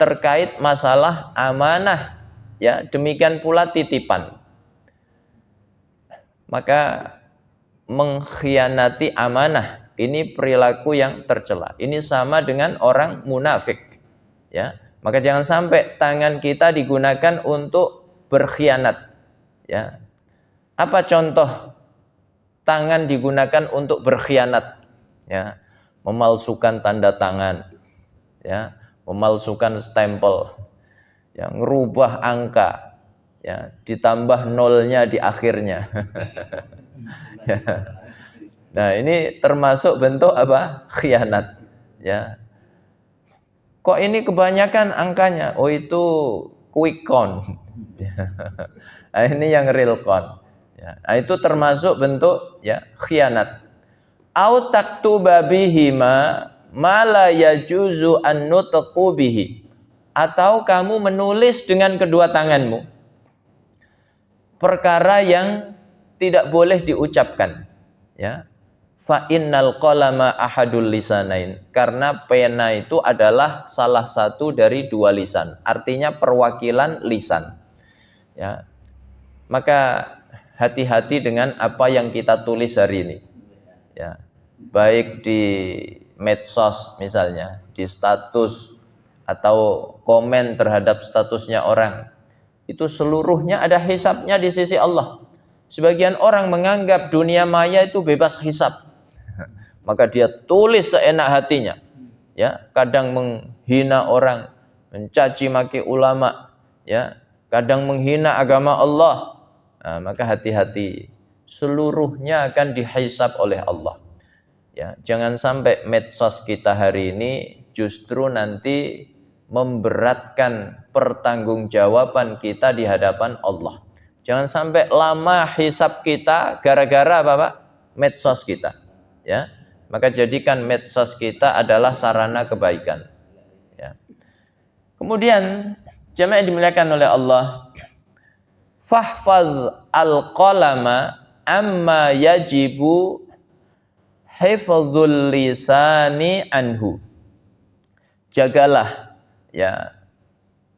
terkait masalah amanah, ya, demikian pula titipan. Maka mengkhianati amanah ini perilaku yang tercela. Ini sama dengan orang munafik, ya. Maka jangan sampai tangan kita digunakan untuk berkhianat, ya. Apa contoh tangan digunakan untuk berkhianat? Ya, memalsukan tanda tangan, ya, memalsukan stempel, ya, ngerubah angka, ya, ditambah nolnya di akhirnya. Ya. Nah, ini termasuk bentuk apa? Khianat, ya. Kok ini kebanyakan angkanya? Oh, itu quick count. Nah, ini yang real count. Ya, nah, itu termasuk bentuk, ya, khianat. Au taktuba bihima ma la yajuzu an nutqu bihi, atau kamu menulis dengan kedua tanganmu perkara yang tidak boleh diucapkan, ya. Fa innal qalama ahadul lisanain, karena pena itu adalah salah satu dari dua lisan, artinya perwakilan lisan, ya. Maka hati-hati dengan apa yang kita tulis hari ini, ya, baik di medsos misalnya, di status atau komen terhadap statusnya orang, itu seluruhnya ada hisabnya di sisi Allah. Sebagian orang menganggap dunia maya itu bebas hisab, maka dia tulis seenak hatinya, ya, kadang menghina orang, mencaci maki ulama, ya, kadang menghina agama Allah. Nah, maka hati-hati, seluruhnya akan dihisab oleh Allah. Ya, jangan sampai medsos kita hari ini justru nanti memberatkan pertanggungjawaban kita di hadapan Allah. Jangan sampai lama hisab kita gara-gara apa, Pak? Medsos kita, ya. Maka jadikan medsos kita adalah sarana kebaikan, ya. Kemudian jemaah dimuliakan oleh Allah, fahfaz al-qalama amma yajibu hifdzul lisani anhu. Jagalah, ya,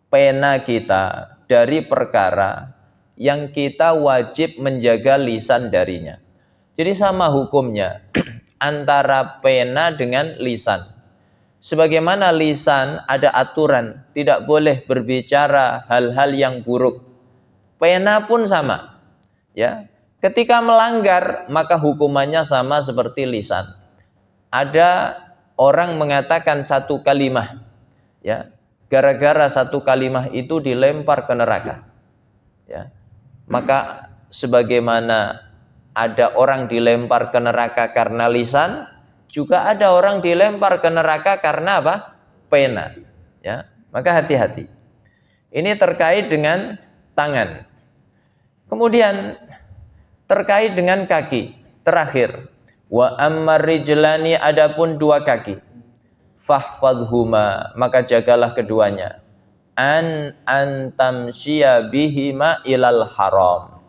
pena kita dari perkara yang kita wajib menjaga lisan darinya. Jadi sama hukumnya antara pena dengan lisan. Sebagaimana lisan ada aturan, tidak boleh berbicara hal-hal yang buruk. Pena pun sama, ya. Ketika melanggar, maka hukumannya sama seperti lisan. Ada orang mengatakan satu kalimah, ya, gara-gara satu kalimah itu dilempar ke neraka, ya. Maka sebagaimana ada orang dilempar ke neraka karena lisan, juga ada orang dilempar ke neraka karena apa? Pena, ya. Maka hati-hati. Ini terkait dengan tangan. Kemudian terkait dengan kaki, terakhir, wa ammar rijlani, adapun dua kaki, fahfadhuma, maka jagalah keduanya, an antamsyiya bihima ilal haram,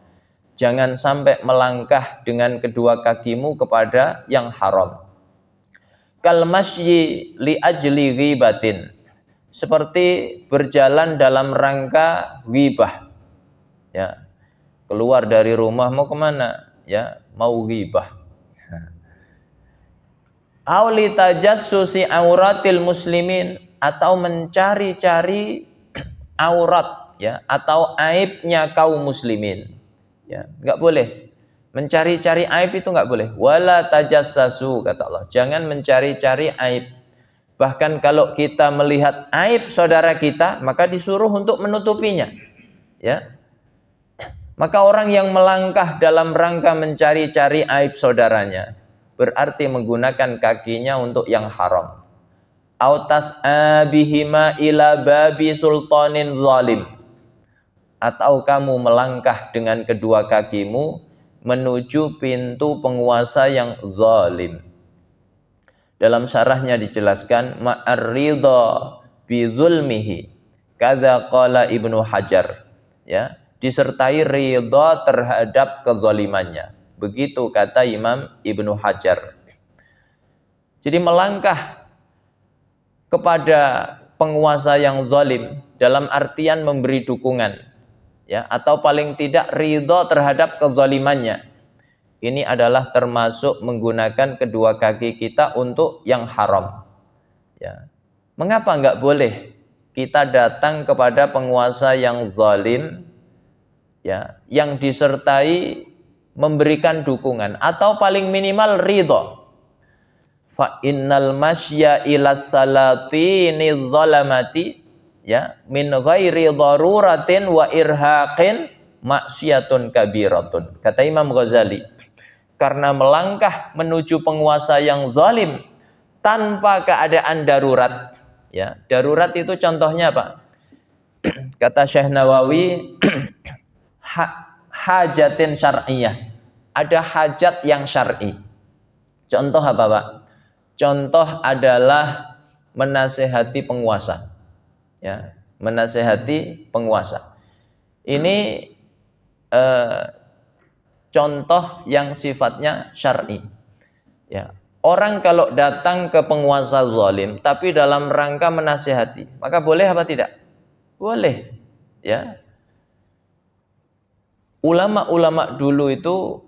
jangan sampai melangkah dengan kedua kakimu kepada yang haram. Kal masyi li ajli ghibatin, seperti berjalan dalam rangka ghibah, ya. Keluar dari rumah mau kemana? Ya, mau ghibah. Auli tajassusi auratil muslimin, atau mencari-cari aurat, ya, atau aibnya kaum muslimin, ya, nggak boleh mencari-cari aib, itu nggak boleh. Wala tajassasu, kata Allah, jangan mencari-cari aib. Bahkan kalau kita melihat aib saudara kita, maka disuruh untuk menutupinya, ya. Maka orang yang melangkah dalam rangka mencari-cari aib saudaranya berarti menggunakan kakinya untuk yang haram. Autas abihima ila babi sultanin zalim, atau kamu melangkah dengan kedua kakimu menuju pintu penguasa yang zalim. Dalam syarahnya dijelaskan ma'ar-ridha bi dzulmihi, kadza qala Ibnu Hajar, ya, disertai ridha terhadap kezalimannya. Begitu kata Imam Ibnu Hajar. Jadi melangkah kepada penguasa yang zalim dalam artian memberi dukungan, ya, atau paling tidak ridho terhadap kezalimannya, ini adalah termasuk menggunakan kedua kaki kita untuk yang haram. Ya. Mengapa nggak boleh kita datang kepada penguasa yang zalim, ya, yang disertai memberikan dukungan atau paling minimal ridho? Fa innal masya ila salatini zalamati, ya, min ghairi daruratin wa irhaqin maksiatun kabiratun. Kata Imam Ghazali, karena melangkah menuju penguasa yang zalim tanpa keadaan darurat, ya, darurat itu contohnya apa? Kata Syekh Nawawi, hajatin syar'iyah, ada hajat yang syar'i. Contoh apa, Pak? Contoh adalah menasehati penguasa, ya, menasehati penguasa. Ini contoh yang sifatnya syar'i. Ya, orang kalau datang ke penguasa zalim tapi dalam rangka menasehati, maka boleh apa tidak? Boleh. Ya. Ulama-ulama dulu itu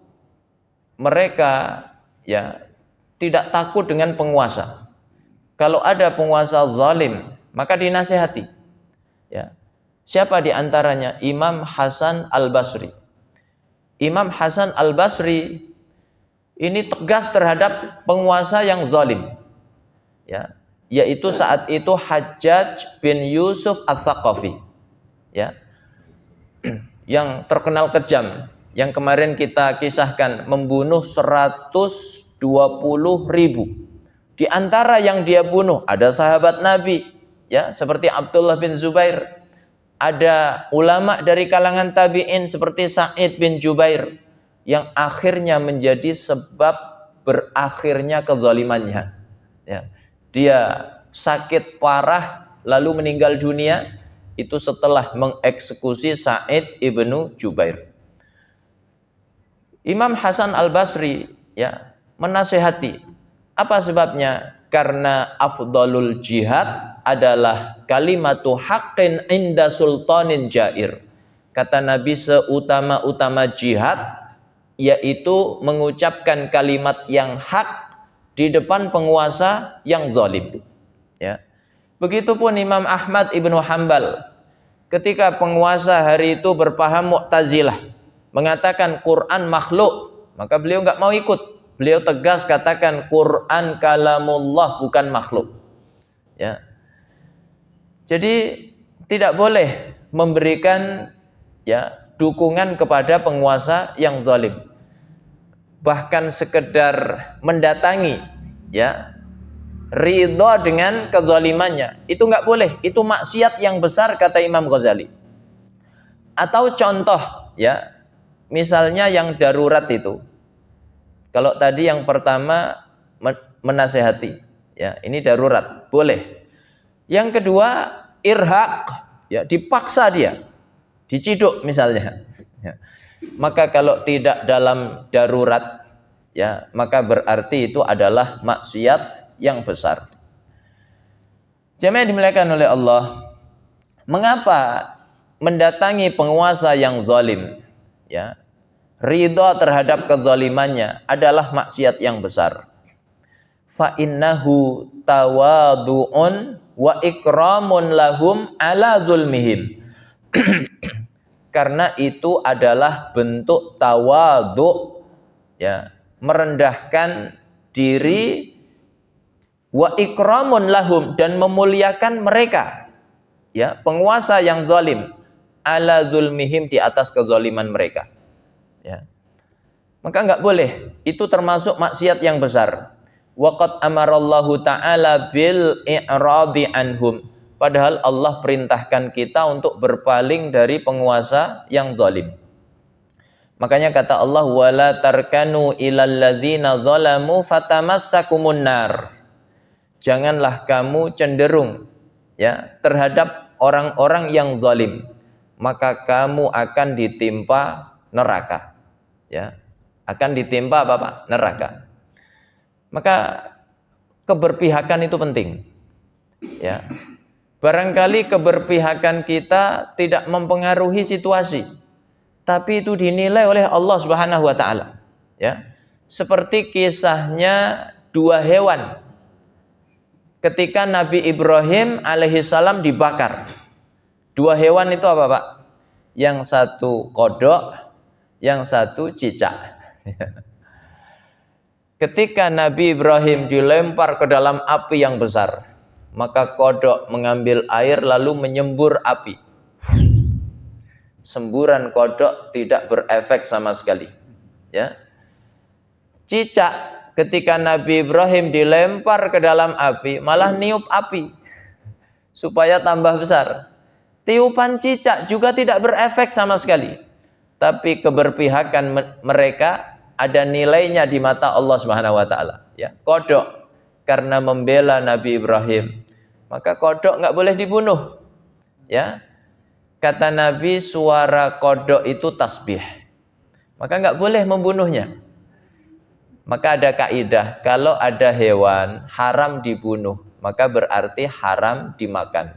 mereka, ya, tidak takut dengan penguasa. Kalau ada penguasa zalim, maka dinasehati. Ya. Siapa di antaranya? Imam Hasan Al-Basri. Imam Hasan Al-Basri ini tegas terhadap penguasa yang zalim. Ya, yaitu saat itu Hajjaj bin Yusuf Ats-Tsaqafi. Ya. Yang terkenal kejam, yang kemarin kita kisahkan, membunuh 120.000. Di antara yang dia bunuh ada sahabat Nabi, ya, seperti Abdullah bin Zubair, ada ulama dari kalangan tabi'in seperti Sa'id bin Jubair, yang akhirnya menjadi sebab berakhirnya kezalimannya. Ya. Dia sakit parah lalu meninggal dunia itu setelah mengeksekusi Sa'id ibnu Jubair. Imam Hasan Al-Basri, ya, menasehati. Apa sebabnya? Karena afdalul jihad adalah kalimatu haqqin inda sultanin jair. Kata Nabi, seutama-utama jihad yaitu mengucapkan kalimat yang hak di depan penguasa yang zalim. Ya. Begitupun Imam Ahmad ibnu Hanbal, ketika penguasa hari itu berpaham Mu'tazilah, mengatakan Quran makhluk, maka beliau nggak mau ikut. Beliau tegas katakan Quran kalamullah, bukan makhluk. Ya. Jadi tidak boleh memberikan, ya, dukungan kepada penguasa yang zalim. Bahkan sekedar mendatangi, ya, ridho dengan kezalimannya, itu nggak boleh. Itu maksiat yang besar, kata Imam Ghazali. Atau contoh, ya, misalnya yang darurat itu. Kalau tadi yang pertama menasehati, ya, ini darurat, boleh. Yang kedua irhaq, ya, dipaksa dia, diciduk misalnya. Ya. Maka kalau tidak dalam darurat, ya, maka berarti itu adalah maksiat yang besar. Jemaah dimuliakan oleh Allah, mengapa mendatangi penguasa yang zalim, ya, ridha terhadap kezalimannya adalah maksiat yang besar? Fa innahu tawadu'un wa ikramun lahum ala zulmihim. Karena itu adalah bentuk tawadu', ya, merendahkan diri, wa ikramun lahum, dan memuliakan mereka, ya, penguasa yang zalim, ala zulmihim, di atas kezaliman mereka. Ya. Maka enggak boleh, itu termasuk maksiat yang besar. Waqad amarallahu ta'ala bil i'radi anhum, padahal Allah perintahkan kita untuk berpaling dari penguasa yang zalim. Makanya kata Allah, wala tarkanu ilal ladzina zalamu fatamassakumun nar. Janganlah kamu cenderung, ya, terhadap orang-orang yang zalim, maka kamu akan ditimpa neraka. Ya, akan ditimpa apa, Pak? Neraka. Maka keberpihakan itu penting. Ya. Barangkali keberpihakan kita tidak mempengaruhi situasi, tapi itu dinilai oleh Allah Subhanahu wa taala. Ya. Seperti kisahnya dua hewan. Ketika Nabi Ibrahim alaihissalam dibakar. Dua hewan itu apa, Pak? Yang satu kodok, yang satu cicak. Ketika Nabi Ibrahim dilempar ke dalam api yang besar, maka kodok mengambil air lalu menyembur api. Semburan kodok tidak berefek sama sekali. Ya. Cicak ketika Nabi Ibrahim dilempar ke dalam api malah niup api supaya tambah besar. Tiupan cicak juga tidak berefek sama sekali. Tapi keberpihakan mereka ada nilainya di mata Allah Subhanahu wa taala. Ya, kodok karena membela Nabi Ibrahim, maka kodok nggak boleh dibunuh. Ya. Kata Nabi, suara kodok itu tasbih. Maka nggak boleh membunuhnya. Maka ada kaidah, kalau ada hewan haram dibunuh, maka berarti haram dimakan.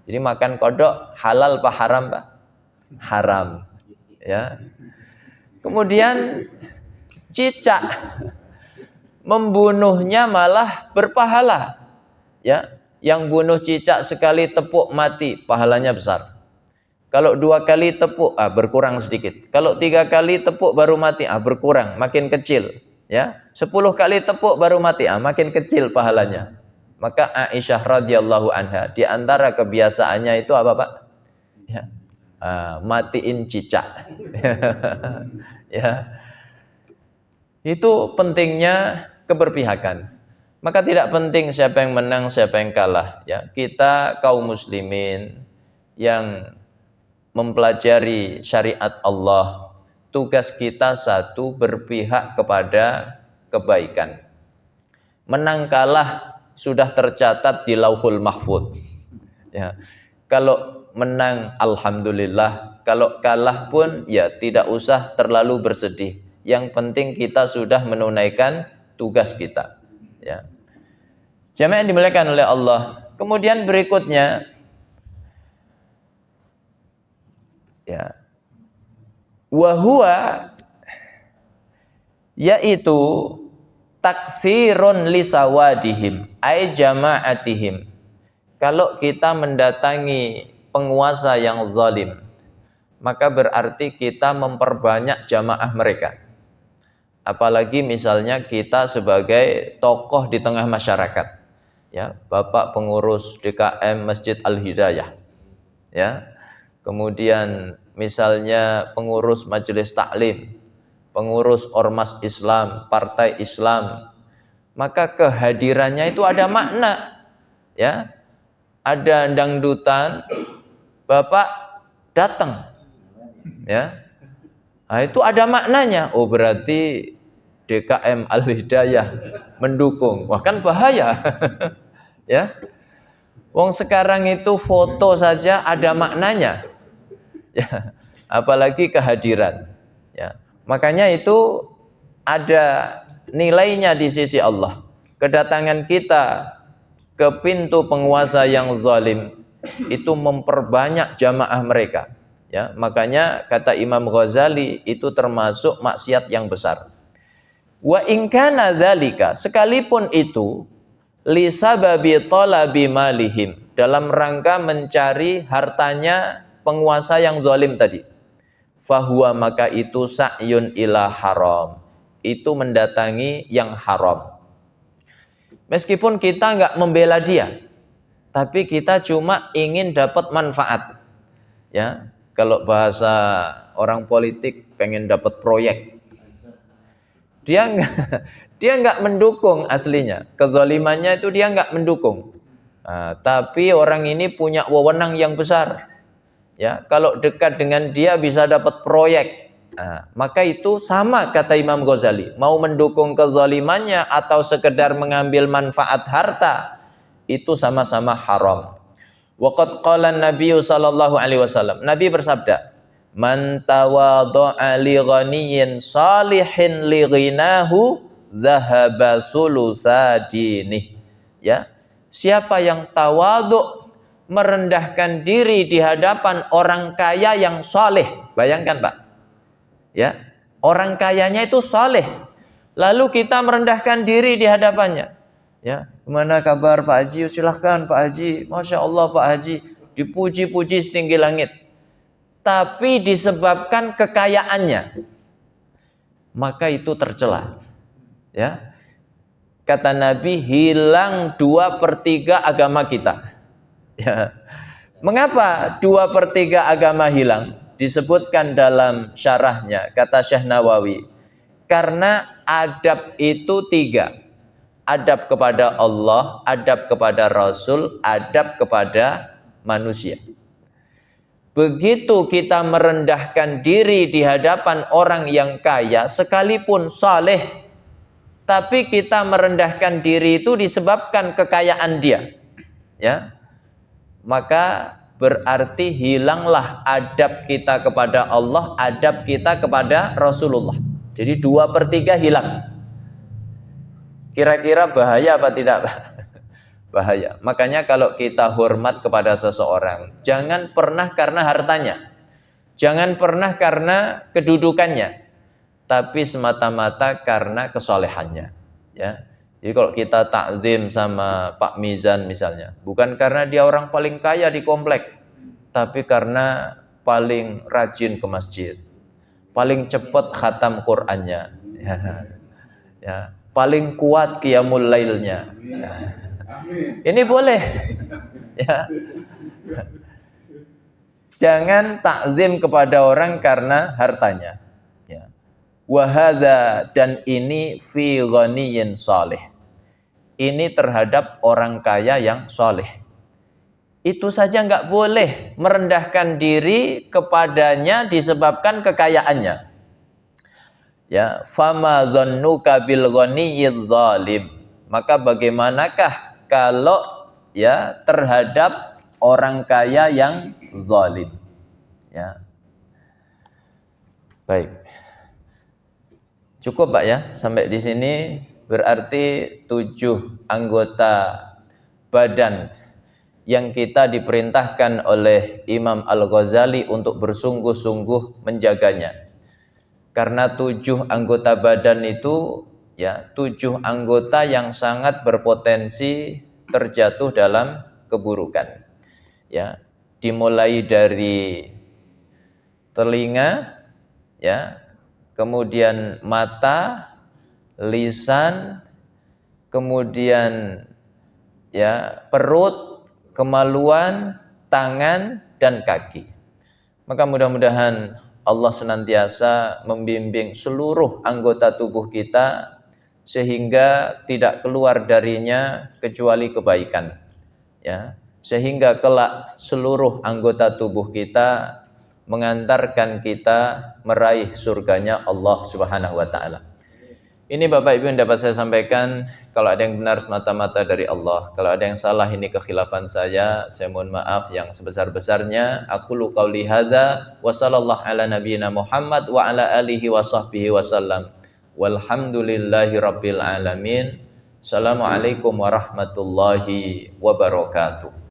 Jadi makan kodok halal apa haram, Pak? Haram. Ya. Kemudian cicak membunuhnya malah berpahala. Ya, yang bunuh cicak sekali tepuk mati, pahalanya besar. Kalau 2 kali tepuk, berkurang sedikit. Kalau 3 kali tepuk baru mati, berkurang, makin kecil. Ya, 10 kali tepuk baru mati, makin kecil pahalanya. Maka Aisyah radhiyallahu anha di antara kebiasaannya itu apa, Pak? Ya, matiin cicak. Ya, itu pentingnya keberpihakan. Maka tidak penting siapa yang menang, siapa yang kalah. Ya, kita kaum muslimin yang mempelajari syariat Allah, tugas kita satu, berpihak kepada kebaikan. Menang kalah sudah tercatat di Lauhul Mahfuz. Ya. Kalau menang alhamdulillah, kalau kalah pun ya tidak usah terlalu bersedih. Yang penting kita sudah menunaikan tugas kita. Ya. Jamaah yang dimuliakan oleh Allah. Kemudian berikutnya, ya, wahua yaitu taksirun lisawadihim ay jama'atihim. Kalau kita mendatangi penguasa yang zalim, maka berarti kita memperbanyak jamaah mereka. Apalagi misalnya kita sebagai tokoh di tengah masyarakat, ya, Bapak pengurus DKM Masjid Al-Hidayah, ya. Kemudian misalnya pengurus majelis taklim, pengurus ormas Islam, partai Islam, maka kehadirannya itu ada makna. Ya, ada dangdutan, Bapak datang. Ya, itu ada maknanya. Oh, berarti DKM Al-Hidayah mendukung. Wah, kan bahaya. Ya, wong sekarang itu foto saja ada maknanya. Ya, apalagi kehadiran. Ya, makanya itu ada nilainya di sisi Allah. Kedatangan kita ke pintu penguasa yang zalim itu memperbanyak jamaah mereka. Ya, makanya kata Imam Ghazali itu termasuk maksiat yang besar. Wa in kana dzalika, sekalipun itu li sababi talabi malihim, dalam rangka mencari hartanya penguasa yang zalim tadi. Fahuwa, maka itu sa'yun ila haram, itu mendatangi yang haram. Meskipun kita nggak membela dia, tapi kita cuma ingin dapat manfaat. Ya, kalau bahasa orang politik pengen dapat proyek. Dia nggak mendukung aslinya. Kezalimannya itu dia nggak mendukung. Tapi orang ini punya wewenang yang besar. Ya, kalau dekat dengan dia bisa dapat proyek. Maka itu sama kata Imam Ghazali, mau mendukung kezalimannya atau sekedar mengambil manfaat harta, itu sama-sama haram. Waqad qala Nabi sallallahu alaihi wasallam, Nabi bersabda, man tawadha'a li ghaniyyin salihin li ghinahu dhahaba thulutsa dinih. Ya, siapa yang tawadhu merendahkan diri di hadapan orang kaya yang soleh. Bayangkan Pak, ya, orang kayanya itu soleh, lalu kita merendahkan diri di hadapannya. Ya, gimana kabar Pak Haji? Silahkan Pak Haji, Masya Allah Pak Haji, dipuji-puji setinggi langit. Tapi disebabkan kekayaannya, maka itu tercela. Ya, kata Nabi, hilang 2/3 agama kita. Ya. Mengapa 2/3 agama hilang? Disebutkan dalam syarahnya, kata Syekh Nawawi, karena adab itu 3. Adab kepada Allah, adab kepada Rasul, adab kepada manusia. Begitu kita merendahkan diri di hadapan orang yang kaya, sekalipun saleh, tapi kita merendahkan diri itu disebabkan kekayaan dia, ya, maka berarti hilanglah adab kita kepada Allah, adab kita kepada Rasulullah. Jadi 2/3 hilang. Kira-kira bahaya apa tidak? Bahaya. Makanya kalau kita hormat kepada seseorang, jangan pernah karena hartanya, jangan pernah karena kedudukannya, tapi semata-mata karena kesolehannya. Ya. Jadi kalau kita takzim sama Pak Mizan misalnya, bukan karena dia orang paling kaya di komplek, tapi karena paling rajin ke masjid, paling cepat khatam Qur'annya, ya, ya, paling kuat qiyamul lailnya. Ya. Ini boleh. Ya. Jangan takzim kepada orang karena hartanya. Ya. Wahadza, dan ini fi ghaniyin salih. Ini terhadap orang kaya yang soleh. Itu saja nggak boleh merendahkan diri kepadanya disebabkan kekayaannya. Ya, fama dhannuka bil ghaniyidz zalim. Maka bagaimanakah kalau ya terhadap orang kaya yang zalim? Ya. Baik. Cukup Pak ya, sampai di sini berarti 7 anggota badan yang kita diperintahkan oleh Imam Al-Ghazali untuk bersungguh-sungguh menjaganya. Karena 7 anggota badan itu ya 7 anggota yang sangat berpotensi terjatuh dalam keburukan. Ya, dimulai dari telinga, ya, kemudian mata, lisan, kemudian ya perut, kemaluan, tangan, dan kaki. Maka mudah-mudahan Allah senantiasa membimbing seluruh anggota tubuh kita sehingga tidak keluar darinya kecuali kebaikan. Ya, sehingga kelak seluruh anggota tubuh kita mengantarkan kita meraih surganya Allah Subhanahu wa taala. Ini Bapak Ibu yang dapat saya sampaikan. Kalau ada yang benar semata-mata dari Allah, kalau ada yang salah ini kekhilafan saya mohon maaf yang sebesar-besarnya. Aqulu qauli hadza wa sallallahu ala nabiyyina Muhammad wa ala alihi wa sahbihi wasallam. Walhamdulillahi rabbil alamin. Assalamualaikum warahmatullahi wabarakatuh.